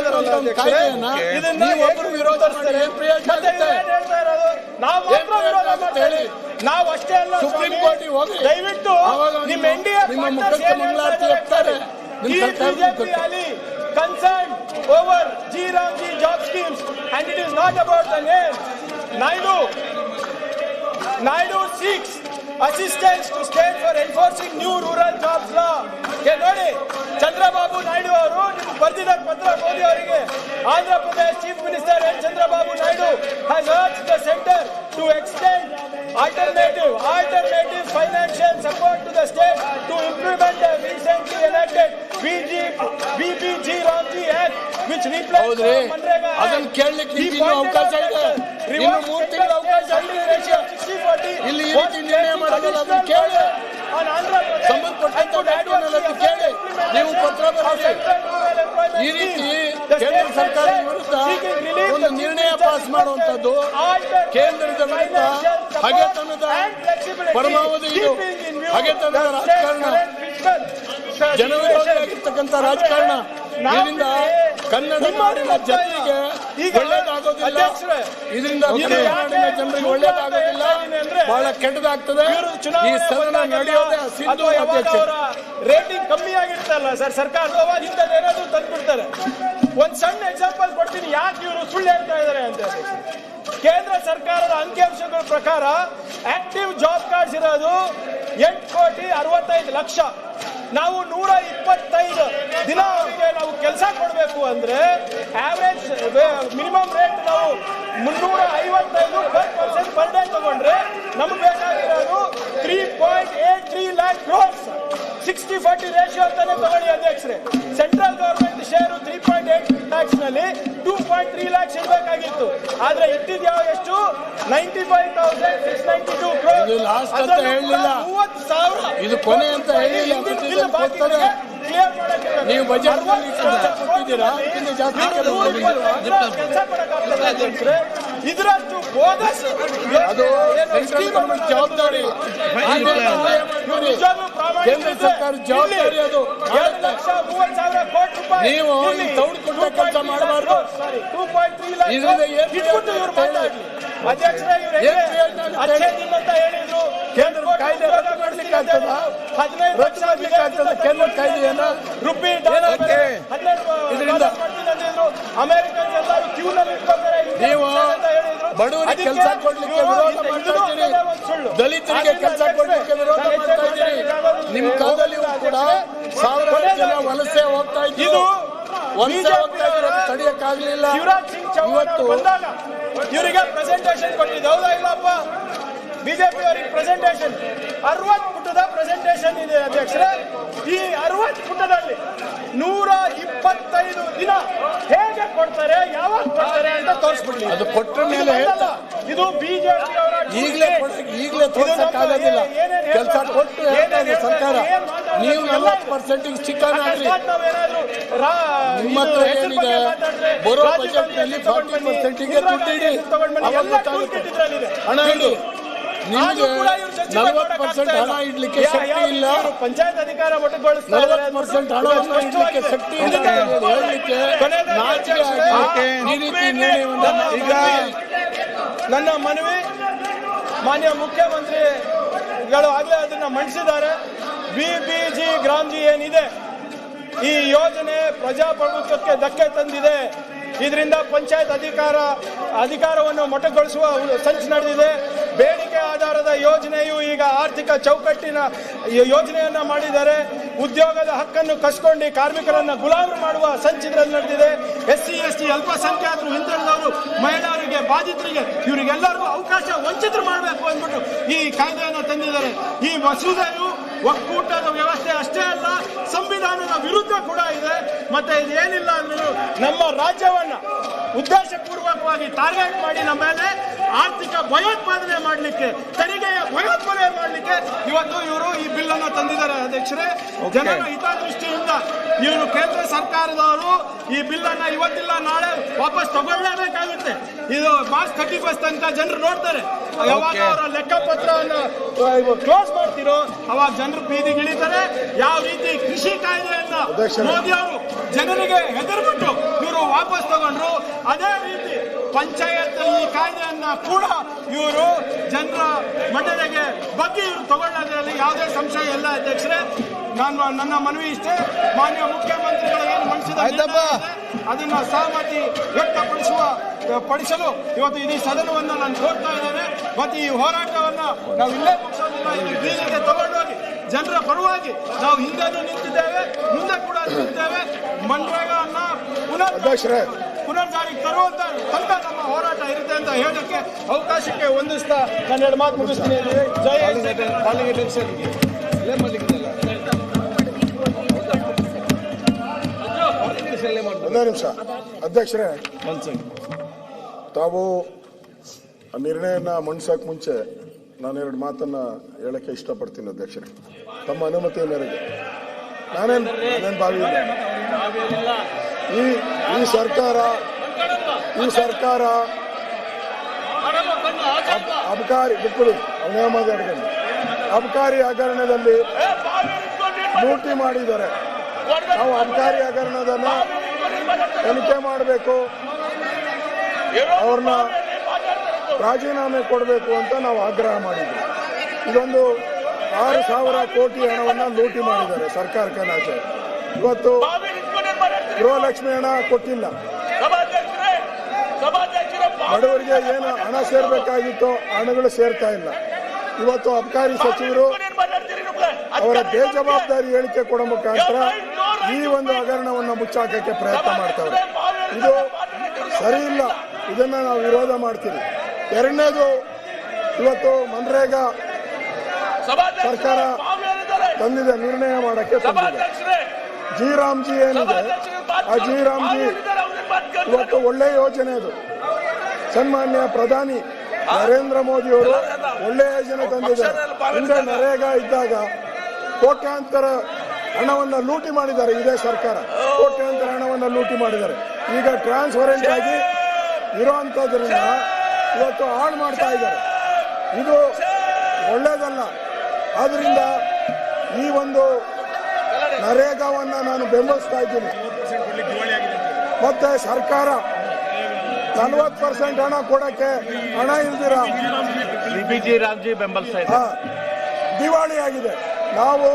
ಇದಾರಲ್ಲ ಇದನ್ನ ಒಬ್ಬರು ವಿರೋಧಿಸ್ತಾರೆ. ನಾವು ಮಾತ್ರ ವಿರೋಧ ಮಾಡ್ತೇವೆ. ನಾವು ಅಷ್ಟೇ ಅಲ್ಲ, ಸುಪ್ರೀಂ ಕೋರ್ಟ್ ಹೋಗಿ ದಯವಿಟ್ಟು ನಿಮ್ಮ NDA concerned over G. Ramji job schemes, and it is not about the name. Naidu seeks assistance to state for enforcing new rural jobs law. ನೋಡಿ, ಚಂದ್ರಬಾಬು ನಾಯ್ಡು ಅವರು ನಿಮ್ಗೆ ಬರೆದಿದ್ದಾರೆ ಪತ್ರ ಮೋದಿ ಅವರಿಗೆ. Andhra Pradesh chief minister N Chandrababu Naidu has urged the center to extend alternative financial support to the state to implement the recently enacted BBG Ramji Act, which replaced Manrega Act. ಅದನ್ನು ಕೇಳಲಿಕ್ಕೆ ಇನ್ನೂ ಅವಕಾಶ ಇದೆ, ಇನ್ನು 3 ತಿಂಗಳ ಅವಕಾಶ ಇದೆ. ಇಲ್ಲಿ ಈ ರೀತಿ ನಿರ್ಣಯ ಮಾಡೋದಲ್ಲ, ಅದನ್ನು ಕೇಳಿ ಸಂಬಂಧಪಟ್ಟಂತ ವ್ಯಕ್ತಿಗಳನ್ನು ಕೇಳಿ ನೀವು ಪತ್ರ ಬರೆಸಿ. ಈ ರೀತಿ ಕೇಂದ್ರ ಸರ್ಕಾರದ ವಿರುದ್ಧ ಒಂದು ನಿರ್ಣಯ ಪಾಸ್ ಮಾಡುವಂತದ್ದು ಕೇಂದ್ರದ ವಿರುದ್ಧ ಹಗೆತನದ ಪರಮಾವಧಿ, ಇದು ಹಗೆತನದ ರಾಜಕಾರಣ, ಜನವಿರೋಧಿಯಾಗಿರ್ತಕ್ಕಂಥ ರಾಜಕಾರಣ. ಇದರಿಂದ ಕನ್ನಡ ನಾಡಿನ ಜನರಿಗೆ ಒಳ್ಳೇದಾಗೋದಿಲ್ಲ, ಇದರಿಂದ ನಾಡಿನ ಜನರಿಗೆ ಒಳ್ಳೇದಾಗೋದಿಲ್ಲ, ಬಹಳ ಕೆಟ್ಟದಾಗ್ತದೆ. ಈ ಸದನ ನಡೆಯೋದೇ ಸಿಂಧು ಅಧ್ಯಕ್ಷ ರೇಟಿಂಗ್ ಕಮ್ಮಿ ಆಗಿರ್ತಲ್ಲ ಸರ್, ಸರ್ಕಾರದವಾಗ ಇಂಥದ್ದೇನಾದ್ರೂ ತಂದ್ಬಿಡ್ತಾರೆ. ಒಂದ್ ಸಣ್ಣ ಎಕ್ಸಾಂಪಲ್ ಕೊಡ್ತೀನಿ, ಯಾಕೆ ಇವರು ಸುಳ್ಳು ಹೇಳ್ತಾ ಇದ್ದಾರೆ ಅಂತ. ಕೇಂದ್ರ ಸರ್ಕಾರದ ಅಂಕಿಅಂಶಗಳ ಪ್ರಕಾರ ಆಕ್ಟಿವ್ ಜಾಬ್ ಕಾರ್ಡ್ಸ್ ಇರೋದು 8,65,00,000. ನಾವು 125 ದಿನ ಅವರಿಗೆ ನಾವು ಕೆಲಸ ಕೊಡಬೇಕು ಅಂದ್ರೆ ಆವರೇಜ್ ಮಿನಿಮಮ್ ರೇಟ್ ನಾವು 355% ಪರ್ ಡೇ ತಗೊಂಡ್ರೆ ನಮ್ಗೆ ಬೇಕಾಗಿರೋದು 3.83 lakh crores. 60-40 ರೇಷಿಯೋ ಅಂತಾನೆ ತಗೊಳ್ಳಿ ಅಧ್ಯಕ್ಷರೇ. ಸೆಂಟ್ರಲ್ ಗವರ್ಮೆಂಟ್ ಶೇರು 3.8 lakhs ನಲ್ಲಿ 2.3 lakhs ಇರಬೇಕಾಗಿತ್ತು. ಆದ್ರೆ ಇಟ್ಟಿದ್ಯಾವ ಎಷ್ಟು? 95,692 crores. ಇದು ಲಾಸ್ಟ್ ಅಂತ ಹೇಳಿಲ್ಲ, 30,000 ಇದು ಕೊನೆ ಅಂತ ಹೇಳಿಲ್ಲ. ನೀವು ಬಜೆಟ್ ಕೊಟ್ಟಿದ್ದೀರಾ, ಇದನ್ನು ಜಾಸ್ತಿ ಇದರಷ್ಟು ಬೋಗಸ್ ಅದು ಸೆಂಟ್ರಲ್ ಗವರ್ಮೆಂಟ್ ಜವಾಬ್ದಾರಿ, ಕೇಂದ್ರ ಸರ್ಕಾರ ಜವಾಬ್ದಾರಿ. ಅದು 7,30,000 ಕೋಟಿ ರೂಪಾಯಿ ನೀವು ತೌಡ್ಕೊಂಡ ಕೆಲಸ ಮಾಡಬಾರ್ದು. ಇದರಿಂದ ಅಧ್ಯಕ್ಷರೇ ಅಂತ ಹೇಳಿದ್ರು. ಕೇಂದ್ರ ಕಾಯ್ದೆ ರದ್ದು ಮಾಡ್ಲಿಕ್ಕೆ ಆಗ್ತದ? ರದ್ದು ಮಾಡ್ಲಿಕ್ಕೆ ಆಗ್ತದ ಕೇಂದ್ರ ಕಾಯ್ದೆಯನ್ನ? ಇದರಿಂದ ಅಮೆರಿಕನ್ ಎಲ್ಲರೂ ಕ್ಯೂನಲ್ಲಿ ಇಟ್ಕೊಳ್ತಾರೆ. ನೀವು ಬಡವರಿಗೆ ಕೆಲಸ ಕೊಡ್ಲಿಕ್ಕೆ ವಿರೋಧ ಮಾಡ್ತಾ ಇದ್ದೀರಿ, ದಲಿತರಿಗೆ ಕೆಲಸ ಕೊಡ್ಲಿಕ್ಕೆ ವಿರೋಧ ಮಾಡ್ತಾ ಇದ್ದೀರಿ. ನಿಮ್ ಕಾಲದಲ್ಲಿಯೂ ಕೂಡ ಸಾವಿರಾರು ಜನ ವಲಸೆ ಹೋಗ್ತಾ ಇದ್ರು, ವಲಸೆ ಹೋಗ್ತಾ ಇದ್ರು, ತಡೆಯಕ್ಕಾಗ್ಲಿಲ್ಲ. ಶಿವರಾಜ್ ಸಿಂಗ್ ಚೌಹಾಣ್ ಬಂದಾಗ ಇವರಿಗೆ ಪ್ರೆಸೆಂಟೇಷನ್ ಕೊಟ್ಟಿದ್ದು ಹೌದಾ ಇಲ್ಲಪ್ಪ? ಬಿಜೆಪಿ ಅವರಿಗೆ ಪ್ರೆಸೆಂಟೇಷನ್ 60 ಪುಟದ ಪ್ರೆಸೆಂಟೇಷನ್ ಇದೆ ಅಧ್ಯಕ್ಷರೇ. ಈ 60 ಪುಟದಲ್ಲಿ 125 ದಿನ ಹೇಗೆ ಕೊಡ್ತಾರೆ, ಯಾವಾಗ ಕೊಡ್ತಾರೆ ಅಂತ ತೋರಿಸ್ಬಿಡ್ಲಿ. ಅದು ಕೊಟ್ಟ ಮೇಲೆ ಇದು ಬಿಜೆಪಿ ಅವರ ಈಗಲೇ ತೋರಿಸಕ್ಕಾಗೋದಿಲ್ಲ. ಕೆಲಸ ಕೊಟ್ಟು ಹೇಳ್ತಾರೆ ಸರ್ಕಾರ, ನೀವು 40% ಚಿಕನ್ ಆಗ್ರಿ. ನಿಮ್ಮ ಹತ್ರ ಏನಿದೆ ಬರೋ ಬಜೆಟ್ ನಲ್ಲಿ 40%ಗೆ ದುಡ್ಡಿಡಿ, ಅವಾಗ ಗೊತ್ತಾಗುತ್ತೆ. ಹಣ ಇಡಿ, ನಿಮಗೆ 40% ಹಣ ಇಡ್ಲಿಕ್ಕೆ ಶಕ್ತಿ ಇಲ್ಲ, ಪಂಚಾಯತ್ ಅಧಿಕಾರ 40% ಹಣವನ್ನು ಇಡ್ಲಿಕ್ಕೆ ಶಕ್ತಿ ಇಲ್ಲ ಹೇಳಲಿಕ್ಕೆ ನಾಚಿಕೆ ಆಗಿ ಈ ರೀತಿ ನಿರ್ಣಯವನ್ನು. ಈಗ ನನ್ನ ಮನವಿ, ಮಾನ್ಯ ಮುಖ್ಯಮಂತ್ರಿಗಳು ಆಗಲೇ ಅದನ್ನ ಮಂಡಿಸಿದ್ದಾರೆ. ಬಿಬಿಜಿ ಗ್ರಾಮ್ಜಿ ಏನಿದೆ, ಈ ಯೋಜನೆ ಪ್ರಜಾಪ್ರಭುತ್ವಕ್ಕೆ ಧಕ್ಕೆ ತಂದಿದೆ. ಇದರಿಂದ ಪಂಚಾಯತ್ ಅಧಿಕಾರವನ್ನು ಮೊಟಕುಗೊಳಿಸುವ ಸಂಚು ನಡೆದಿದೆ. ಬೇಡಿಕೆ ಆಧಾರದ ಯೋಜನೆಯು ಈಗ ಆರ್ಥಿಕ ಚೌಕಟ್ಟಿನ ಯೋಜನೆಯನ್ನ ಮಾಡಿದ್ದಾರೆ. ಉದ್ಯೋಗದ ಹಕ್ಕನ್ನು ಕಸ್ಕೊಂಡು ಕಾರ್ಮಿಕರನ್ನ ಗುಲಾಮರು ಮಾಡುವ ಸಂಚಿದ್ರಲ್ಲಿ ನಡೆದಿದೆ. SC ST ಅಲ್ಪಸಂಖ್ಯಾತರು, ಹಿಂದುಳಿದವರು, ಮಹಿಳೆಯರಿಗೆ, ಬಾಧಿತರಿಗೆ, ಇವರಿಗೆಲ್ಲರಿಗೂ ಅವಕಾಶ ವಂಚಿತರು ಮಾಡಬೇಕು ಅಂದ್ಬಿಟ್ಟು ಈ ಕಾಯ್ದೆಯನ್ನು ತಂದಿದ್ದಾರೆ. ಈ ಮಸೂದೆಯು ಒಕ್ಕೂಟದ ವ್ಯವಸ್ಥೆ ಅಷ್ಟೇ ಅಲ್ಲ, ಸಂವಿಧಾನದ ವಿರುದ್ಧ ಕೂಡ ಇದೆ. ಮತ್ತೆ ಇದೇನಿಲ್ಲ ಅಂದ್ರೂ ನಮ್ಮ ರಾಜ್ಯವನ್ನ ಉದ್ದೇಶಪೂರ್ವಕವಾಗಿ ಟಾರ್ಗೆಟ್ ಮಾಡಿ ನಮ್ಮ ಮೇಲೆ ಆರ್ಥಿಕ ಭಯೋತ್ಪಾದನೆ ಮಾಡಲಿಕ್ಕೆ, ತೆರಿಗೆಯ ಭಯೋತ್ಪಾದನೆ ಮಾಡಲಿಕ್ಕೆ ಇವತ್ತು ಇವರು ಈ ಬಿಲ್ ಅನ್ನು ತಂದಿದ್ದಾರೆ ಅಧ್ಯಕ್ಷರೇ. ಜನರ ಹಿತದೃಷ್ಟಿಯಿಂದ ಇವರು ಕೇಂದ್ರ ಸರ್ಕಾರದವರು ಈ ಬಿಲ್ ಅನ್ನ ಇವತ್ತಿಲ್ಲ ನಾಳೆ ವಾಪಸ್ ತಗೊಳ್ಳಲೇಬೇಕಾಗುತ್ತೆ. ಇದು ಮಾರ್ಚ್ 31 ತನಕ ಜನರು ನೋಡ್ತಾರೆ. ಯಾವಾಗ ಅವರ ಲೆಕ್ಕಪತ್ರವನ್ನು ಕ್ಲೋಸ್ ಮಾಡ್ತಿರೋ ಅವಾಗ ಜನರು ಬೀದಿಗಿಳಿತಾರೆ. ಯಾವ ರೀತಿ ಕೃಷಿ ಕಾಯ್ದೆಯನ್ನ ಮೋದಿ ಅವರು ಜನರಿಗೆ ಹೆದರ್ಬಿಟ್ಟು ಇವರು ಅದೇ ರೀತಿ ಪಂಚಾಯತ್ ಈ ಕಾಯ್ದೆಯನ್ನ ಕೂಡ ಇವರು ಜನರ ಮಂಡನೆಗೆ ಬಗ್ಗೆ ಇವರು ತಗೊಳ್ಳೋದ್ರಲ್ಲಿ ಯಾವುದೇ ಸಂಶಯ ಇಲ್ಲ ಅಧ್ಯಕ್ಷರೇ. ನನ್ನ ಮನವಿ ಇಷ್ಟೇ, ಮಾನ್ಯ ಮುಖ್ಯಮಂತ್ರಿಗಳು ಏನು ಮಂಡಿಸಿದ ಅದನ್ನ ಸಹಮತಿ ವ್ಯಕ್ತಪಡಿಸಲು ಇವತ್ತು ಇಡೀ ಸದನವನ್ನು ನಾನು ಕೋರ್ತಾ ಇದ್ದೇನೆ. ಮತ್ತು ಈ ಹೋರಾಟವನ್ನ ನಾವು ಇಲ್ಲೇ ಮುಗಿಸೋದಿಲ್ಲ, ಇದು ಬೀದಿಗೆ ತಗೊಂಡೋಗಿ ಜನರ ಪರವಾಗಿ ನಾವು ಹಿಂದೆನೂ ನಿಂತಿದ್ದೇವೆ, ಮುಂದೆ ಕೂಡ ನಿಂತಿದ್ದೇವೆ. ಮನ್ರೇಗಾವನ್ನ ಪುನರ್ಜಾರಿಗೆ ತರುವಂತ ತನಕ ನಮ್ಮ ಹೋರಾಟ ಇರುತ್ತೆ ಅಂತ ಹೇಳೋಕ್ಕೆ ಅವಕಾಶಕ್ಕೆ ಹೊಂದಿಸ್ತಾ ನಾನು ಎರಡು ಮಾತು ಮುಗಿಸ್ತೀನಿ. ಜೈ ಒಂದೇ ನಿಮಿಷ ಅಧ್ಯಕ್ಷರೇ, ತಾವು ನಿರ್ಣಯನ ಮಂಡಿಸೋಕೆ ಮುಂಚೆ ನಾನೆರಡು ಮಾತನ್ನ ಹೇಳಕ್ಕೆ ಇಷ್ಟಪಡ್ತೀನಿ ಅಧ್ಯಕ್ಷರೇ, ತಮ್ಮ ಅನುಮತಿಯ ಮೇರೆಗೆ. ನಾನೇನ್ ಭಾವಿಲ್ಲ, ಈ ಸರ್ಕಾರ ಅಬಕಾರಿ ಬಿಟ್ಬಿಡಿ, ಅವನೇ ಮಾತಾಡ್ಕೊಂಡು ಅಬಕಾರಿ ಹಗರಣದಲ್ಲಿ ಲೂಟಿ ಮಾಡಿದ್ದಾರೆ. ನಾವು ಅಬಕಾರಿ ಹಗರಣದನ್ನ ತನಿಖೆ ಮಾಡಬೇಕು, ಅವ್ರನ್ನ ರಾಜೀನಾಮೆ ಕೊಡಬೇಕು ಅಂತ ನಾವು ಆಗ್ರಹ ಮಾಡಿದ್ವಿ. ಇದೊಂದು 6,000 ಕೋಟಿ ಹಣವನ್ನ ಲೂಟಿ ಮಾಡಿದ್ದಾರೆ ಸರ್ಕಾರ ಖಜಾನೆ. ಇವತ್ತು ಗೃಹಲಕ್ಷ್ಮಿ ಹಣ ಕೊಟ್ಟಿಲ್ಲ, ಬಡವರಿಗೆ ಏನು ಹಣ ಸೇರ್ಬೇಕಾಗಿತ್ತೋ ಹಣಗಳು ಸೇರ್ತಾ ಇಲ್ಲ. ಇವತ್ತು ಅಬಕಾರಿ ಸಚಿವರು ಅವರ ಬೇಜವಾಬ್ದಾರಿ ಹೇಳಿಕೆ ಕೊಡೋ ಮುಖಾಂತರ ಈ ಒಂದು ಹಗರಣವನ್ನು ಮುಚ್ಚಾಕಕ್ಕೆ ಪ್ರಯತ್ನ ಮಾಡ್ತಾರೆ. ಇದು ಸರಿ ಇಲ್ಲ, ಇದನ್ನ ನಾವು ವಿರೋಧ ಮಾಡ್ತೀವಿ. ಎರಡನೇದು, ಇವತ್ತು ಮನ್ರೇಗಾ ಸರ್ಕಾರ ತಂದಿದೆ, ನಿರ್ಣಯ ಮಾಡಕ್ಕೆ ತಂದಿದೆ. ಜಿ ರಾಮ್ಜಿ ಏನಿದೆ, ಆ ಜಿ ರಾಮ್ಜಿ ಇವತ್ತು ಒಳ್ಳೆ ಯೋಜನೆ. ಅದು ಸನ್ಮಾನ್ಯ ಪ್ರಧಾನಿ ನರೇಂದ್ರ ಮೋದಿ ಅವರು ಒಳ್ಳೆ ಯೋಜನೆ ತಂದಿದ್ದಾರೆ. ಹಿಂದೆ ನರೇಗಾ ಇದ್ದಾಗ ಕೋಟ್ಯಾಂತರ ಹಣವನ್ನ ಲೂಟಿ ಮಾಡಿದ್ದಾರೆ ಇದೇ ಸರ್ಕಾರ, ಕೋಟ್ಯಾಂತರ ಹಣವನ್ನ ಲೂಟಿ ಮಾಡಿದ್ದಾರೆ. ಈಗ ಟ್ರಾನ್ಸ್ಪರೆಂಟ್ ಆಗಿ ಇರುವಂತದ್ರಿಂದ ಇವತ್ತು ಹಾಳು ಮಾಡ್ತಾ ಇದ್ದಾರೆ. ಇದು ಒಳ್ಳೇದಲ್ಲ. ಆದ್ರಿಂದ ಈ ಒಂದು ನರೇಗಾವನ್ನ ನಾನು ಬೆಂಬಲಿಸ್ತಾ ಇದ್ದೀನಿ. ಮತ್ತೆ ಸರ್ಕಾರ 40% ಹಣ ಕೊಡಕ್ಕೆ ಹಣ ಇಲ್ದಿರ ದಿವಾಳಿ ಆಗಿದೆ. ನಾವು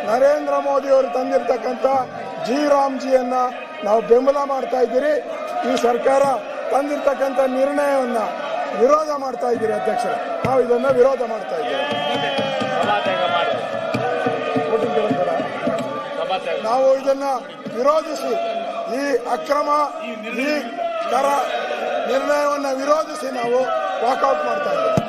ನರೇಂದ್ರ ಮೋದಿ ಅವರು ತಂದಿರತಕ್ಕಂಥ ಜಿ ರಾಮ್ಜಿಯನ್ನ ನಾವು ಬೆಂಬಲ ಮಾಡ್ತಾ ಇದ್ದೀರಿ. ಈ ಸರ್ಕಾರ ತಂದಿರತಕ್ಕಂಥ ನಿರ್ಣಯವನ್ನ ವಿರೋಧ ಮಾಡ್ತಾ ಇದ್ದೀರಿ ಅಧ್ಯಕ್ಷರೇ. ನಾವು ಇದನ್ನ ವಿರೋಧ ಮಾಡ್ತಾ ಇದ್ದೀವಿ. ನಾವು ಇದನ್ನ ವಿರೋಧಿಸಿ, ಈ ಅಕ್ರಮ, ಈ ತರ ನಿರ್ಣಯವನ್ನ ವಿರೋಧಿಸಿ ನಾವು ವಾಕೌಟ್ ಮಾಡ್ತಾ ಇದ್ದೀವಿ.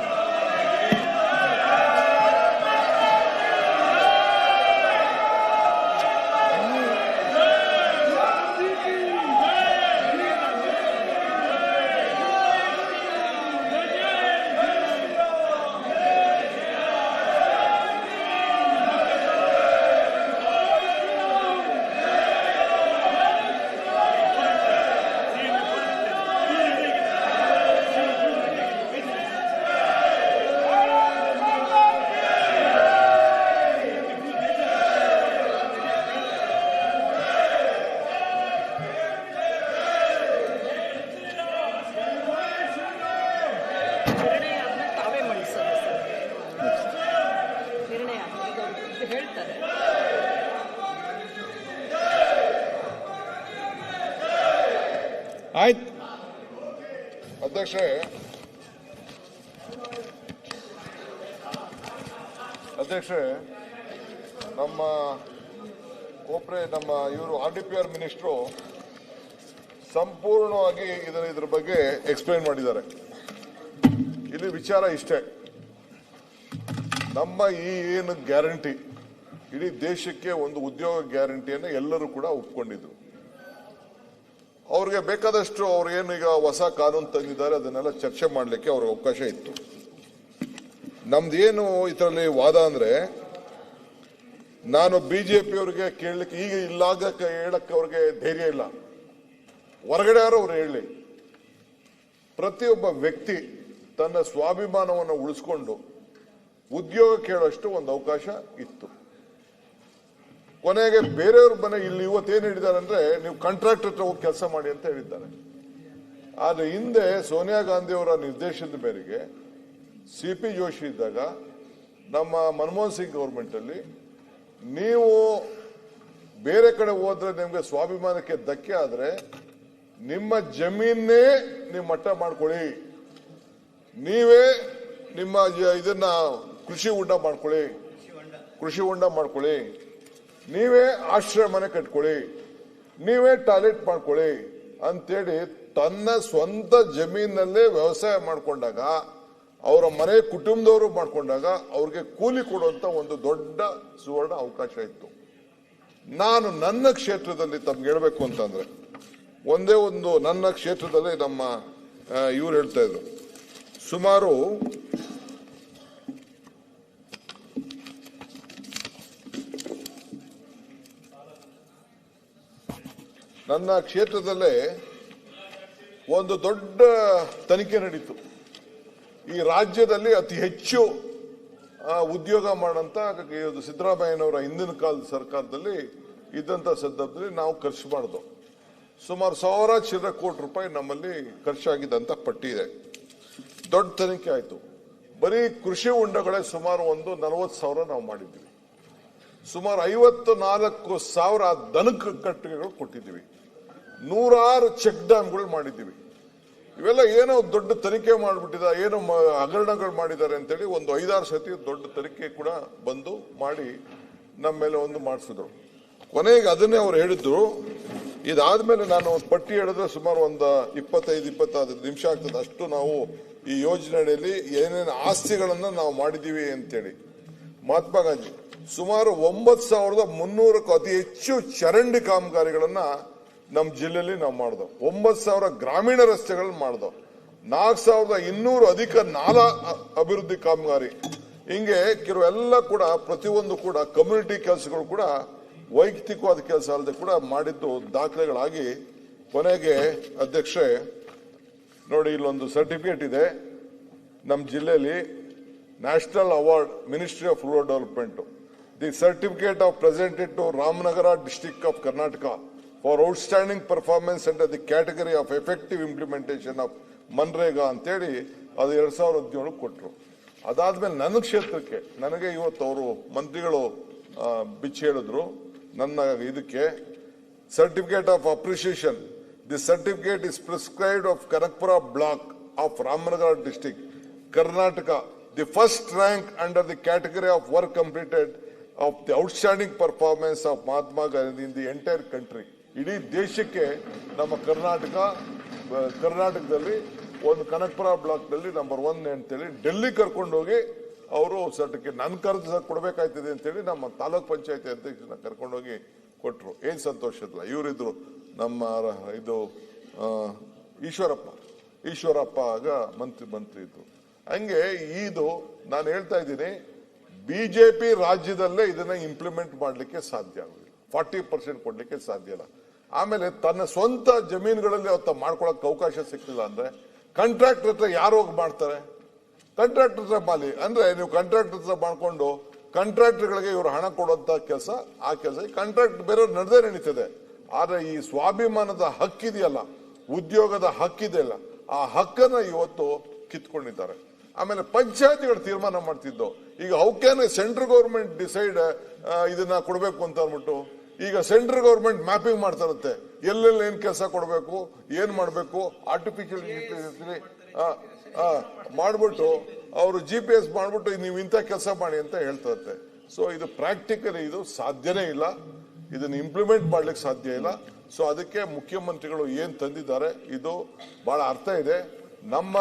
ಆಯ್ತು ಅಧ್ಯಕ್ಷರೇ, ನಮ್ಮ ಇವರು RDPR ಮಿನಿಸ್ಟ್ರು ಸಂಪೂರ್ಣವಾಗಿ ಇದ್ರ ಬಗ್ಗೆ ಎಕ್ಸ್ಪ್ಲೈನ್ ಮಾಡಿದ್ದಾರೆ. ಇಲ್ಲಿ ವಿಚಾರ ಇಷ್ಟೇ, ನಮ್ಮ ಈ ಏನು ಗ್ಯಾರಂಟಿ, ಇಡೀ ದೇಶಕ್ಕೆ ಒಂದು ಉದ್ಯೋಗ ಗ್ಯಾರಂಟಿಯನ್ನು ಎಲ್ಲರೂ ಕೂಡ ಒಪ್ಕೊಂಡಿದ್ರು. ಅವ್ರಿಗೆ ಬೇಕಾದಷ್ಟು ಅವ್ರು ಏನು ಈಗ ಹೊಸ ಕಾನೂನು ತಂದಿದ್ದಾರೆ ಅದನ್ನೆಲ್ಲ ಚರ್ಚೆ ಮಾಡಲಿಕ್ಕೆ ಅವ್ರಿಗೆ ಅವಕಾಶ ಇತ್ತು. ನಮ್ದೇನು ಇದರಲ್ಲಿ ವಾದ ಅಂದ್ರೆ, ನಾನು BJP ಅವರಿಗೆ ಕೇಳಲಿಕ್ಕೆ ಈಗ ಇಲ್ಲಾಗ ಹೇಳಕ್ಕೆ ಅವ್ರಿಗೆ ಧೈರ್ಯ ಇಲ್ಲ. ಹೊರಗಡೆ ಯಾರು ಅವ್ರು ಹೇಳಿ, ಪ್ರತಿಯೊಬ್ಬ ವ್ಯಕ್ತಿ ತನ್ನ ಸ್ವಾಭಿಮಾನವನ್ನು ಉಳಿಸ್ಕೊಂಡು ಉದ್ಯೋಗ ಕೇಳೋಷ್ಟು ಒಂದು ಅವಕಾಶ ಇತ್ತು. ಕೊನೆಗೆ ಬೇರೆಯವ್ರ ಮನೆ ಇಲ್ಲಿ ಇವತ್ತೇನು ಹೇಳಿದ್ದಾರೆ ಅಂದ್ರೆ, ನೀವು ಕಾಂಟ್ರಾಕ್ಟರ್ ಹತ್ರ ಹೋಗಿ ಕೆಲಸ ಮಾಡಿ ಅಂತ ಹೇಳಿದ್ದಾರೆ. ಆದ್ರೆ ಹಿಂದೆ ಸೋನಿಯಾ ಗಾಂಧಿ ಅವರ ನಿರ್ದೇಶನದ ಮೇರೆಗೆ CP ಜೋಶಿ ಇದ್ದಾಗ ನಮ್ಮ ಮನಮೋಹನ್ ಸಿಂಗ್ ಗೌರ್ಮೆಂಟ್ ಅಲ್ಲಿ ನೀವು ಬೇರೆ ಕಡೆ ಹೋದ್ರೆ ನಿಮ್ಗೆ ಸ್ವಾಭಿಮಾನಕ್ಕೆ ಧಕ್ಕೆ ಆದ್ರೆ ನಿಮ್ಮ ಜಮೀನೇ ನೀವು ಮಟ್ಟ ಮಾಡ್ಕೊಳ್ಳಿ, ನೀವೇ ನಿಮ್ಮ ಇದನ್ನ ಕೃಷಿ ಹೊಂಡ ಮಾಡ್ಕೊಳ್ಳಿ, ನೀವೇ ಆಶ್ರಯ ಮನೆ ಕಟ್ಕೊಳ್ಳಿ, ನೀವೇ ಟಾಯ್ಲೆಟ್ ಮಾಡ್ಕೊಳ್ಳಿ ಅಂತೇಳಿ ತನ್ನ ಸ್ವಂತ ಜಮೀನಲ್ಲೇ ವ್ಯವಸಾಯ ಮಾಡ್ಕೊಂಡಾಗ ಅವರ ಮನೆ ಕುಟುಂಬದವರು ಮಾಡ್ಕೊಂಡಾಗ ಅವ್ರಿಗೆ ಕೂಲಿ ಕೊಡುವಂತ ಒಂದು ದೊಡ್ಡ ಸುವರ್ಣ ಅವಕಾಶ ಇತ್ತು. ನಾನು ನನ್ನ ಕ್ಷೇತ್ರದಲ್ಲಿ ತಮ್ಗೆ ಹೇಳ್ಬೇಕು ಅಂತಂದ್ರೆ ಒಂದೇ ಒಂದು ನನ್ನ ಕ್ಷೇತ್ರದಲ್ಲಿ ನಮ್ಮ ಇವ್ರು ಹೇಳ್ತಾ ಇದ್ರು ಸುಮಾರು ನನ್ನ ಕ್ಷೇತ್ರದಲ್ಲೇ ಒಂದು ದೊಡ್ಡ ತನಿಖೆ ನಡೀತು. ಈ ರಾಜ್ಯದಲ್ಲಿ ಅತಿ ಹೆಚ್ಚು ಉದ್ಯೋಗ ಮಾಡಂತ ಸಿದ್ದರಾಮಯ್ಯನವರ ಹಿಂದಿನ ಕಾಲದ ಸರ್ಕಾರದಲ್ಲಿ ಇದ್ದಂತ ಸಂದರ್ಭದಲ್ಲಿ ನಾವು ಖರ್ಚು ಮಾಡಿದ್ವು. ಸುಮಾರು 1000 ಚಿಲ್ಲರೆ ಕೋಟಿ ರೂಪಾಯಿ ನಮ್ಮಲ್ಲಿ ಖರ್ಚಾಗಿದ್ದಂತ ಪಟ್ಟಿ ಇದೆ. ದೊಡ್ಡ ತನಿಖೆ ಆಯ್ತು. ಬರೀ ಕೃಷಿ ಹೊಂಡಗಳೇ ಸುಮಾರು ಒಂದು 40,000 ನಾವು ಮಾಡಿದ್ವಿ. ಸುಮಾರು 54,000 ದನಕ ಕಟ್ಟಿಗೆಗಳು ಕೊಟ್ಟಿದ್ದೀವಿ. 106 ಚೆಕ್ ಡ್ಯಾಮ್ಗಳು ಮಾಡಿದ್ದೀವಿ. ಇವೆಲ್ಲ ಏನೋ ದೊಡ್ಡ ತನಿಖೆ ಮಾಡಿಬಿಟ್ಟಿದ, ಏನೋ ಹಗರಣಗಳು ಮಾಡಿದ್ದಾರೆ ಅಂತೇಳಿ ಒಂದು 5-6 ಸತಿ ದೊಡ್ಡ ತನಿಖೆ ಕೂಡ ಬಂದು ಮಾಡಿ ನಮ್ಮ ಮೇಲೆ ಒಂದು ಮಾಡಿಸಿದ್ರು. ಕೊನೆಗೆ ಅದನ್ನೇ ಅವ್ರು ಹೇಳಿದ್ರು. ಇದಾದ್ಮೇಲೆ ನಾನು ಪಟ್ಟಿ ಹೇಳಿದ್ರೆ ಸುಮಾರು ಒಂದು 25-26 ನಿಮಿಷ ಆಗ್ತದೆ. ಅಷ್ಟು ನಾವು ಈ ಯೋಜನೆಯಲ್ಲಿ ಏನೇನು ಆಸ್ತಿಗಳನ್ನ ನಾವು ಮಾಡಿದೀವಿ ಅಂತೇಳಿ. ಮಹಾತ್ಮ ಗಾಂಧಿ ಸುಮಾರು 9,300ಕ್ಕೂ ಅತಿ ಹೆಚ್ಚು ಚರಂಡಿ ಕಾಮಗಾರಿಗಳನ್ನ ನಮ್ಮ ಜಿಲ್ಲೆಯಲ್ಲಿ ನಾವು ಮಾಡಿದೋ. 9,000 ಗ್ರಾಮೀಣ ರಸ್ತೆಗಳನ್ನ ಮಾಡಿದೋ. 4,200 ಅಧಿಕ ನಾಲಾ ಅಭಿವೃದ್ಧಿ ಕಾಮಗಾರಿ. ಹಿಂಗೆ ಕೆಲವೆಲ್ಲ ಕೂಡ ಪ್ರತಿಯೊಂದು ಕೂಡ ಕಮ್ಯುನಿಟಿ ಕೆಲಸಗಳು ಕೂಡ ವೈಯಕ್ತಿಕವಾದ ಕೆಲಸ ಅಲ್ಲದೆ ಕೂಡ ಮಾಡಿದ್ದು ದಾಖಲೆಗಳಾಗಿ ಕೊನೆಗೆ ಅಧ್ಯಕ್ಷೆ ನೋಡಿ ಇಲ್ಲೊಂದು ಸರ್ಟಿಫಿಕೇಟ್ ಇದೆ ನಮ್ಮ ಜಿಲ್ಲೆಯಲ್ಲಿ. National award ministry of rural development. The certificate of presented to Ramanagara district of Karnataka for outstanding performance under the category of effective implementation of MNREGA ಅಂತೇಳಿ ಅದು 2017 ಕೊಟ್ಟರು. ಅದಾದ್ಮೇಲೆ ನನ್ನ ಕ್ಷೇತ್ರಕ್ಕೆ ನನಗೆ ಇವತ್ತು ಅವರು ಮಂತ್ರಿಗಳು ಬಿಚ್ಚಿ ಹೇಳಿದ್ರು ನನ್ನ ಇದಕ್ಕೆ certificate of appreciation. The certificate is prescribed of Kanakapura block of Ramanagara district Karnataka, the first rank under the category of work completed of the outstanding performance of Mahatma Gandhi in the entire country. ಇಡೀ ದೇಶಕ್ಕೆ ನಮ್ಮ ಕರ್ನಾಟಕದಲ್ಲಿ ಒಂದು ಕನಕಪುರ ಬ್ಲಾಕ್ ನಲ್ಲಿ ನಂಬರ್ 1 ಅಂತೇಳಿ ಡೆಲ್ಲಿ ಕರ್ಕೊಂಡೋಗಿ ಅವರು certificate ನನ್ನ ಕರೆದು ಕೊಡಬೇಕಾಯ್ತದೆ ಅಂತೇಳಿ ನಮ್ಮ ತಾಲೂಕ್ ಪಂಚಾಯತಿ ಅಧ್ಯಕ್ಷನ ಕರ್ಕೊಂಡೋಗಿ ಕೊಟ್ರು. ಏನ್ ಸಂತೋಷ ಇಲ್ಲ. ಇವರಿದ್ರು ನಮ್ಮ ಇದು ಈಶ್ವರಪ್ಪ ಆಗ ಮಂತ್ರಿ ಇದ್ರು. ಹಂಗೆ ಇದು ನಾನು ಹೇಳ್ತಾ ಇದ್ದೀನಿ, ಬಿಜೆಪಿ ರಾಜ್ಯದಲ್ಲೇ ಇದನ್ನ ಇಂಪ್ಲಿಮೆಂಟ್ ಮಾಡ್ಲಿಕ್ಕೆ ಸಾಧ್ಯ ಆಗುದಿಲ್ಲ. 40% ಕೊಡ್ಲಿಕ್ಕೆ ಸಾಧ್ಯ ಇಲ್ಲ. ಆಮೇಲೆ ತನ್ನ ಸ್ವಂತ ಜಮೀನುಗಳಲ್ಲಿ ಅವತ್ತ ಮಾಡ್ಕೊಳಕ್ ಅವಕಾಶ ಸಿಕ್ಕಿಲ್ಲ ಅಂದ್ರೆ ಕಾಂಟ್ರಾಕ್ಟರ್ ಹತ್ರ ಯಾರು ಹೋಗಿ ಮಾಡ್ತಾರೆ? ಕಾಂಟ್ರಾಕ್ಟರ್ ಹತ್ರ ಮಾಲಿ ಅಂದ್ರೆ ನೀವು ಕಾಂಟ್ರಾಕ್ಟರ್ ಹತ್ರ ಮಾಡ್ಕೊಂಡು ಕಾಂಟ್ರಾಕ್ಟರ್ಗಳಿಗೆ ಇವರು ಹಣ ಕೊಡುವಂತ ಕೆಲಸ, ಆ ಕೆಲಸ ಕಾಂಟ್ರಾಕ್ಟ್ ಬೇರೆಯವ್ರು ನಡೆದೇ ನಡೀತದೆ. ಆದ್ರೆ ಈ ಸ್ವಾಭಿಮಾನದ ಹಕ್ಕಿದೆಯಲ್ಲ, ಉದ್ಯೋಗದ ಹಕ್ಕಿದೆಯಲ್ಲ, ಆ ಹಕ್ಕನ್ನ ಇವತ್ತು ಕಿತ್ಕೊಂಡಿದ್ದಾರೆ. ಆಮೇಲೆ ಪಂಚಾಯತಿಗಳು ತೀರ್ಮಾನ ಮಾಡ್ತಿದ್ದು. ಈಗ how can central government decide ಇದನ್ನ ಕೊಡಬೇಕು ಅಂತ ಅಂದ್ಬಿಟ್ಟು ಈಗ ಸೆಂಟ್ರಲ್ ಗೌರ್ಮೆಂಟ್ ಮ್ಯಾಪಿಂಗ್ ಮಾಡ್ತಾರಂತೆ, ಎಲ್ಲೆಲ್ಲಿ ಏನ್ ಕೆಲಸ ಕೊಡಬೇಕು, ಏನ್ ಮಾಡಬೇಕು, ಆರ್ಟಿಫಿಷಿಯಲ್ ಮಾಡ್ಬಿಟ್ಟು ಅವರು GPS ಮಾಡ್ಬಿಟ್ಟು ನೀವು ಇಂಥ ಕೆಲಸ ಮಾಡಿ ಅಂತ ಹೇಳ್ತಾರಂತೆ. ಸೊ ಇದು ಪ್ರಾಕ್ಟಿಕಲಿ ಇದು ಸಾಧ್ಯನೇ ಇಲ್ಲ, ಇದನ್ನ ಇಂಪ್ಲಿಮೆಂಟ್ ಮಾಡ್ಲಿಕ್ಕೆ ಸಾಧ್ಯ ಇಲ್ಲ. ಸೊ ಅದಕ್ಕೆ ಮುಖ್ಯಮಂತ್ರಿಗಳು ಏನ್ ತಂದಿದ್ದಾರೆ ಇದು ಬಹಳ ಅರ್ಥ ಇದೆ. ನಮ್ಮ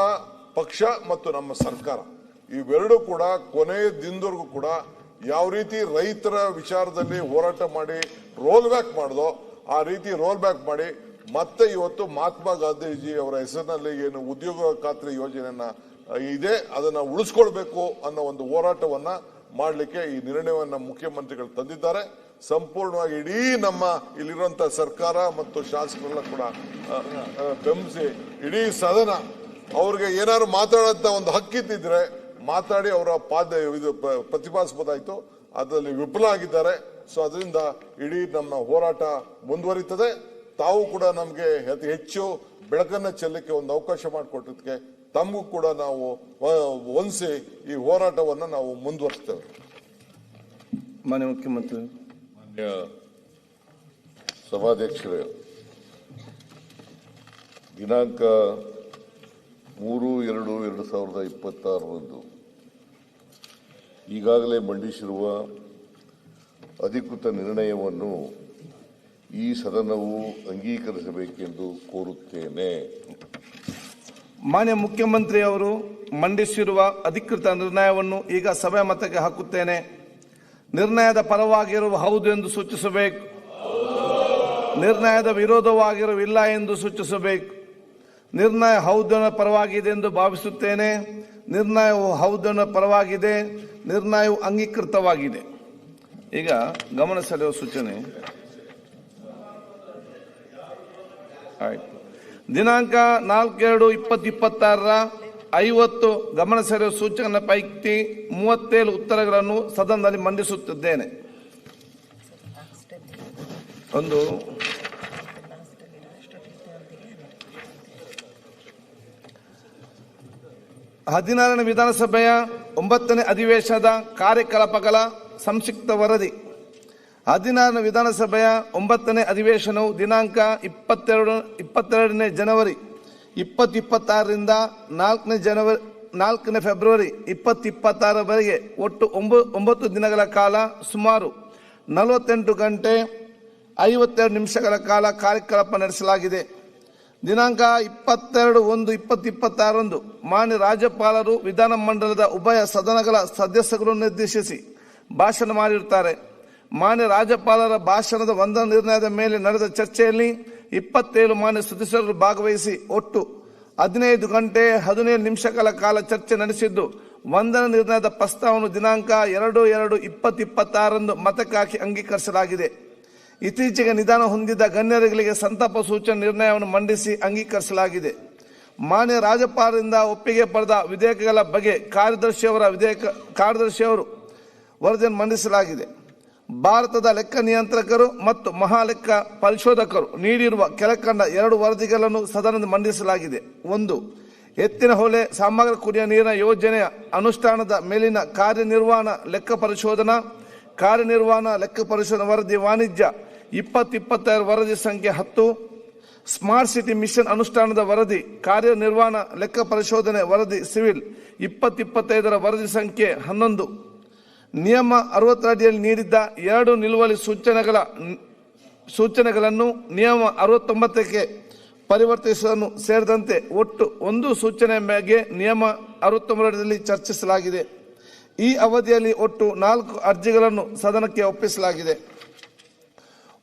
ಪಕ್ಷ ಮತ್ತು ನಮ್ಮ ಸರ್ಕಾರ ಇವೆರಡೂ ಕೂಡ ಕೊನೆಯ ದಿನದವರೆಗೂ ಕೂಡ ಯಾವ ರೀತಿ ರೈತರ ವಿಚಾರದಲ್ಲಿ ಹೋರಾಟ ಮಾಡಿ ರೋಲ್ ಬ್ಯಾಕ್ ಮಾಡಿದೋ ಆ ರೀತಿ ರೋಲ್ ಬ್ಯಾಕ್ ಮಾಡಿ ಮತ್ತೆ ಇವತ್ತು ಮಹಾತ್ಮ ಗಾಂಧೀಜಿ ಅವರ ಹೆಸರಿನಲ್ಲಿ ಏನು ಉದ್ಯೋಗ ಖಾತ್ರಿ ಯೋಜನೆಯನ್ನ ಇದೆ ಅದನ್ನ ಉಳಿಸ್ಕೊಳ್ಬೇಕು ಅನ್ನೋ ಒಂದು ಹೋರಾಟವನ್ನ ಮಾಡಲಿಕ್ಕೆ ಈ ನಿರ್ಣಯವನ್ನ ಮುಖ್ಯಮಂತ್ರಿಗಳು ತಂದಿದ್ದಾರೆ. ಸಂಪೂರ್ಣವಾಗಿ ಇಡೀ ನಮ್ಮ ಇಲ್ಲಿರುವಂತಹ ಸರ್ಕಾರ ಮತ್ತು ಶಾಸಕರೆಲ್ಲ ಕೂಡ ಬೆಂಬಲಿಸಿ ಇಡೀ ಸದನ ಅವ್ರಿಗೆ ಏನಾದ್ರು ಮಾತಾಡೋಂತ ಒಂದು ಹಕ್ಕಿತ್ತಿದ್ರೆ ಮಾತಾಡಿ ಅವರ ಇದು ಪ್ರತಿಪಾದಿಸಬಹುದಾಯ್ತು. ಅದರಲ್ಲಿ ವಿಫಲ ಆಗಿದ್ದಾರೆ. ಸೊ ಅದರಿಂದ ಇಡೀ ನಮ್ಮ ಹೋರಾಟ ಮುಂದುವರಿತದೆ. ತಾವು ಕೂಡ ನಮಗೆ ಹೆಚ್ಚು ಬೆಳಕನ್ನು ಚೆಲ್ಲಕ್ಕೆ ಒಂದು ಅವಕಾಶ ಮಾಡಿಕೊಟ್ಟದಕ್ಕೆ ತಮಗೂ ಕೂಡ ನಾವು ಹೊಂದಿಸಿ ಈ ಹೋರಾಟವನ್ನು ನಾವು ಮುಂದುವರಿಸ್ತೇವೆ. ಮಾನ್ಯ ಮುಖ್ಯಮಂತ್ರಿ. ಮಾನ್ಯ ಸಭಾಧ್ಯಕ್ಷರೇ, ದಿನಾಂಕ 3/2/2026 ಈಗಾಗಲೇ ಮಂಡಿಸಿರುವ ಅಧಿಕೃತ ನಿರ್ಣಯವನ್ನು ಈ ಸದನವು ಅಂಗೀಕರಿಸಬೇಕೆಂದು ಕೋರುತ್ತೇನೆ. ಮಾನ್ಯ ಮುಖ್ಯಮಂತ್ರಿ ಅವರು ಮಂಡಿಸಿರುವ ಅಧಿಕೃತ ನಿರ್ಣಯವನ್ನು ಈಗ ಸಭೆ ಮತಕ್ಕೆ ಹಾಕುತ್ತೇನೆ. ನಿರ್ಣಯದ ಪರವಾಗಿರುವ ಹೌದು ಎಂದು ಸೂಚಿಸಬೇಕು, ನಿರ್ಣಯದ ವಿರೋಧವಾಗಿರುವ ಎಂದು ಸೂಚಿಸಬೇಕು. ನಿರ್ಣಯ ಹೌದನ ಪರವಾಗಿದೆ ಎಂದು ಭಾವಿಸುತ್ತೇನೆ. ನಿರ್ಣಯವು ಹೌದನ ಪರವಾಗಿದೆ. ನಿರ್ಣಯವು ಅಂಗೀಕೃತವಾಗಿದೆ. ಈಗ ಗಮನ ಸೆಳೆಯುವ ಸೂಚನೆ. ಆಯ್ತು. ದಿನಾಂಕ 4/2/2026 50 ಗಮನ ಸೆಳೆಯುವ ಸೂಚನೆ ಪೈಕಿ 37 ಉತ್ತರಗಳನ್ನು ಸದನದಲ್ಲಿ ಮಂಡಿಸುತ್ತಿದ್ದೇನೆ. ಒಂದು, ಹದಿನಾರನೇ ವಿಧಾನಸಭೆಯ 9ನೇ ಅಧಿವೇಶನದ ಕಾರ್ಯಕಲಾಪಗಳ ಸಂಕ್ಷಿಪ್ತ ವರದಿ. 16ನೇ ವಿಧಾನಸಭೆಯ 9ನೇ ಅಧಿವೇಶನವು ದಿನಾಂಕ 22ನೇ ಜನವರಿ 2026ರಿಂದ 4ನೇ ಫೆಬ್ರವರಿ 2026ರವರೆಗೆ ಒಟ್ಟು 9 ದಿನಗಳ ಕಾಲ ಸುಮಾರು 48 ಗಂಟೆ 52 ನಿಮಿಷಗಳ ಕಾಲ ಕಾರ್ಯಕಲಾಪ ನಡೆಸಲಾಗಿದೆ. ದಿನಾಂಕ 22/1/2026 ಮಾನ್ಯ ರಾಜ್ಯಪಾಲರು ವಿಧಾನಮಂಡಲದ ಉಭಯ ಸದನಗಳ ಸದಸ್ಯರನ್ನು ನಿರ್ದೇಶಿಸಿ ಭಾಷಣ ಮಾಡಿರುತ್ತಾರೆ. ಮಾನ್ಯ ರಾಜ್ಯಪಾಲರ ಭಾಷಣದ ವಂದನಾ ನಿರ್ಣಯದ ಮೇಲೆ ನಡೆದ ಚರ್ಚೆಯಲ್ಲಿ 27 ಮಾನ್ಯ ಸದಸ್ಯರು ಭಾಗವಹಿಸಿ ಒಟ್ಟು 15 ಗಂಟೆ 17 ನಿಮಿಷಗಳ ಕಾಲ ಚರ್ಚೆ ನಡೆಸಿದ್ದು, ವಂದನಾ ನಿರ್ಣಯದ ಪ್ರಸ್ತಾವವನ್ನು ದಿನಾಂಕ 2/2/2026 ಮತಕ್ಕೆ ಹಾಕಿ ಅಂಗೀಕರಿಸಲಾಗಿದೆ. ಇತ್ತೀಚೆಗೆ ನಿಧನ ಹೊಂದಿದ ಗಣ್ಯರಿಗೆ ಸಂತಾಪ ಸೂಚನೆ ನಿರ್ಣಯವನ್ನು ಮಂಡಿಸಿ ಅಂಗೀಕರಿಸಲಾಗಿದೆ. ಮಾನ್ಯ ರಾಜ್ಯಪಾಲರಿಂದ ಒಪ್ಪಿಗೆ ಪಡೆದ ವಿಧೇಯಕಗಳ ಬಗ್ಗೆ ಕಾರ್ಯದರ್ಶಿಯವರು ವರದಿಯನ್ನು ಮಂಡಿಸಲಾಗಿದೆ. ಭಾರತದ ಲೆಕ್ಕ ನಿಯಂತ್ರಕರು ಮತ್ತು ಮಹಾಲೆಕ್ಕ ಪರಿಶೋಧಕರು ನೀಡಿರುವ ಕೆಳಕಂಡ 2 ವರದಿಗಳನ್ನು ಸದನದಲ್ಲಿ ಮಂಡಿಸಲಾಗಿದೆ. 1. ಎತ್ತಿನ ಹೊಳೆ ಸಮಗ್ರ ಕುಡಿಯುವ ನೀರಿನ ಯೋಜನೆಯ ಅನುಷ್ಠಾನದ ಮೇಲಿನ ಕಾರ್ಯನಿರ್ವಹಣಾ ಲೆಕ್ಕ ಪರಿಶೋಧನಾ ವರದಿ ವಾಣಿಜ್ಯ 2026 ವರದಿ ಸಂಖ್ಯೆ 10. ಸ್ಮಾರ್ಟ್ ಸಿಟಿ ಮಿಷನ್ ಅನುಷ್ಠಾನದ ವರದಿ ಕಾರ್ಯನಿರ್ವಹಣಾ ಲೆಕ್ಕ ಪರಿಶೋಧನೆ ವರದಿ ಸಿವಿಲ್ 2025ರ ವರದಿ ಸಂಖ್ಯೆ 11. ನಿಯಮ 60 ಅಡಿಯಲ್ಲಿ ನೀಡಿದ್ದ 2 ನಿಲುವಳಿ ಸೂಚನೆಗಳನ್ನು ನಿಯಮ 69ಕ್ಕೆ ಪರಿವರ್ತಿಸುವುದನ್ನು ಸೇರಿದಂತೆ ಒಟ್ಟು 1 ಸೂಚನೆ ಬಗ್ಗೆ ನಿಯಮ 69 ಅಡಿಯಲ್ಲಿ ಚರ್ಚಿಸಲಾಗಿದೆ. ಈ ಅವಧಿಯಲ್ಲಿ ಒಟ್ಟು 4 ಅರ್ಜಿಗಳನ್ನು ಸದನಕ್ಕೆ ಒಪ್ಪಿಸಲಾಗಿದೆ.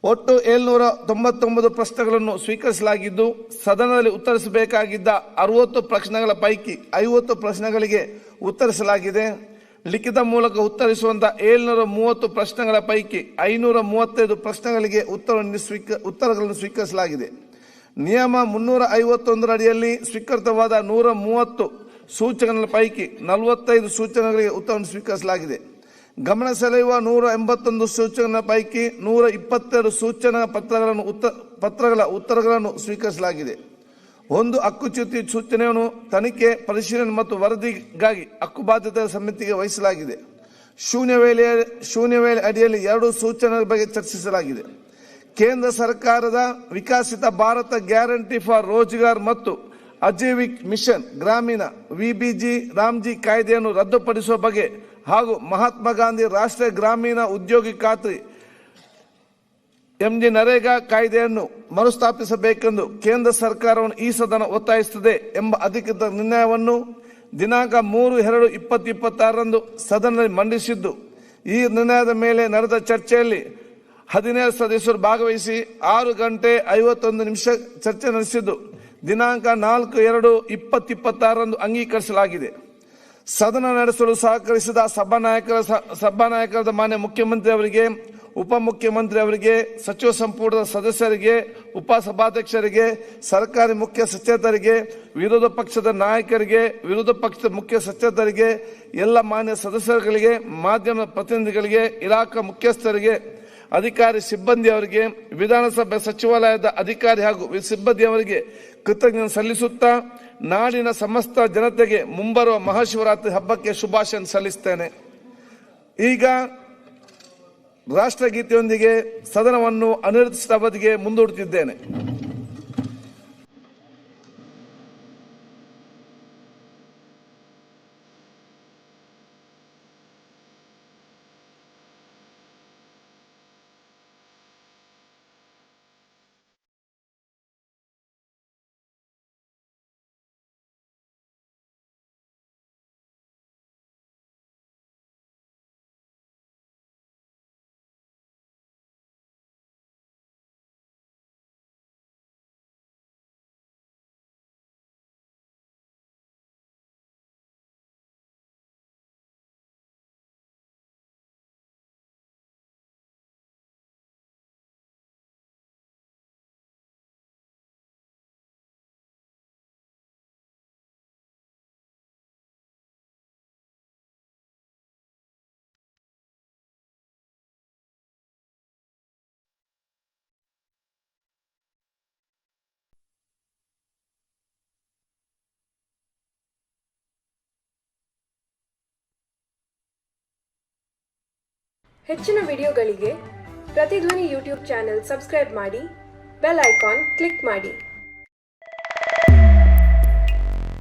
ಒಟ್ಟು 799 ಪ್ರಶ್ನೆಗಳನ್ನು ಸ್ವೀಕರಿಸಲಾಗಿದ್ದು, ಸದನದಲ್ಲಿ ಉತ್ತರಿಸಬೇಕಾಗಿದ್ದ 60 ಪ್ರಶ್ನೆಗಳ ಪೈಕಿ 50 ಪ್ರಶ್ನೆಗಳಿಗೆ ಉತ್ತರಿಸಲಾಗಿದೆ. ಲಿಖಿತ ಮೂಲಕ ಉತ್ತರಿಸುವಂತಹ 730 ಪ್ರಶ್ನೆಗಳ ಪೈಕಿ 535 ಪ್ರಶ್ನೆಗಳಿಗೆ ಉತ್ತರಗಳನ್ನು ಸ್ವೀಕರಿಸಲಾಗಿದೆ. ನಿಯಮ 351 ಅಡಿಯಲ್ಲಿ ಸ್ವೀಕೃತವಾದ 130 ಸೂಚನೆಗಳ ಪೈಕಿ 45 ಸೂಚನೆಗಳಿಗೆ ಉತ್ತರವನ್ನು ಸ್ವೀಕರಿಸಲಾಗಿದೆ. ಗಮನ ಸೆಳೆಯುವ 181 ಸೂಚನೆಗಳ ಪೈಕಿ 122 ಸೂಚನಾ ಪತ್ರಗಳ ಉತ್ತರಗಳನ್ನು ಸ್ವೀಕರಿಸಲಾಗಿದೆ. 1 ಹಕ್ಕುಚ್ಯುತಿ ಸೂಚನೆಯನ್ನು ತನಿಖೆ, ಪರಿಶೀಲನೆ ಮತ್ತು ವರದಿಗಾಗಿ ಹಕ್ಕುಬಾಧ್ಯತೆ ಸಮಿತಿಗೆ ವಹಿಸಲಾಗಿದೆ. ಶೂನ್ಯ ವೇಳೆ ಅಡಿಯಲ್ಲಿ 2 ಸೂಚನೆಗಳ ಬಗ್ಗೆ ಚರ್ಚಿಸಲಾಗಿದೆ. ಕೇಂದ್ರ ಸರ್ಕಾರದ ವಿಕಸಿತ ಭಾರತ ಗ್ಯಾರಂಟಿ ಫಾರ್ ರೋಜ್ಗಾರ್ ಮತ್ತು ಅಜೀವಿಕ್ ಮಿಷನ್ ಗ್ರಾಮೀಣ ವಿಬಿಜಿ ರಾಮ್ಜಿ ಕಾಯ್ದೆಯನ್ನು ರದ್ದುಪಡಿಸುವ ಬಗ್ಗೆ ಹಾಗೂ ಮಹಾತ್ಮ ಗಾಂಧಿ ರಾಷ್ಟ್ರೀಯ ಗ್ರಾಮೀಣ ಉದ್ಯೋಗಿ ಖಾತ್ರಿ ಎಂಜಿ ನರೇಗಾ ಕಾಯ್ದೆಯನ್ನು ಮರುಸ್ಥಾಪಿಸಬೇಕೆಂದು ಕೇಂದ್ರ ಸರ್ಕಾರವನ್ನು ಈ ಸದನ ಒತ್ತಾಯಿಸುತ್ತದೆ ಎಂಬ ಅಧಿಕೃತ ನಿರ್ಣಯವನ್ನು ದಿನಾಂಕ 3/2/2026 ಸದನದಲ್ಲಿ ಮಂಡಿಸಿದ್ದು, ಈ ನಿರ್ಣಯದ ಮೇಲೆ ನಡೆದ ಚರ್ಚೆಯಲ್ಲಿ 17 ಸದಸ್ಯರು ಭಾಗವಹಿಸಿ 6 ಗಂಟೆ 51 ನಿಮಿಷ ಚರ್ಚೆ ನಡೆಸಿದ್ದು, ದಿನಾಂಕ 4/2/2026 ಅಂಗೀಕರಿಸಲಾಗಿದೆ. ಸದನ ನಡೆಸಲು ಸಹಕರಿಸಿದ ಸಭಾನಾಯಕರಾದ ಮಾನ್ಯ ಮುಖ್ಯಮಂತ್ರಿ ಅವರಿಗೆ, ಉಪಮುಖ್ಯಮಂತ್ರಿ ಅವರಿಗೆ, ಸಚಿವ ಸಂಪುಟದ ಸದಸ್ಯರಿಗೆ, ಉಪಸಭಾಧ್ಯಕ್ಷರಿಗೆ, ಸರ್ಕಾರಿ ಮುಖ್ಯ ಸಚೇತಕರಿಗೆ, ವಿರೋಧ ಪಕ್ಷದ ನಾಯಕರಿಗೆ, ವಿರೋಧ ಪಕ್ಷದ ಮುಖ್ಯ ಸಚೇತಕರಿಗೆ, ಎಲ್ಲ ಮಾನ್ಯ ಸದಸ್ಯರುಗಳಿಗೆ, ಮಾಧ್ಯಮ ಪ್ರತಿನಿಧಿಗಳಿಗೆ, ಇಲಾಖಾ ಮುಖ್ಯಸ್ಥರಿಗೆ ಅಧಿಕಾರಿ ಸಿಬ್ಬಂದಿಯವರಿಗೆ, ವಿಧಾನಸಭೆ ಸಚಿವಾಲಯದ ಅಧಿಕಾರಿ ಹಾಗೂ ಸಿಬ್ಬಂದಿಯವರಿಗೆ ಕೃತಜ್ಞತೆ ಸಲ್ಲಿಸುತ್ತಾ ನಾಡಿನ ಸಮಸ್ತ ಜನತೆಗೆ ಮುಂಬರುವ ಮಹಾಶಿವರಾತ್ರಿ ಹಬ್ಬಕ್ಕೆ ಶುಭಾಶಯ ಸಲ್ಲಿಸುತ್ತೇನೆ. ಈಗ ರಾಷ್ಟ್ರಗೀತೆಯೊಂದಿಗೆ ಸದನವನ್ನು ಅನಿರ್ದಿಷ್ಟ ಅವಧಿಗೆ ಮುಂದೂಡುತ್ತಿದ್ದೇನೆ. ಹೆಚ್ಚಿನ ವಿಡಿಯೋಗಳಿಗೆ ಪ್ರತಿಧ್ವನಿ ಯೂಟ್ಯೂಬ್ ಚಾನೆಲ್ ಸಬ್ಸ್ಕ್ರೈಬ್ ಮಾಡಿ, ಬೆಲ್ ಐಕಾನ್ ಕ್ಲಿಕ್ ಮಾಡಿ.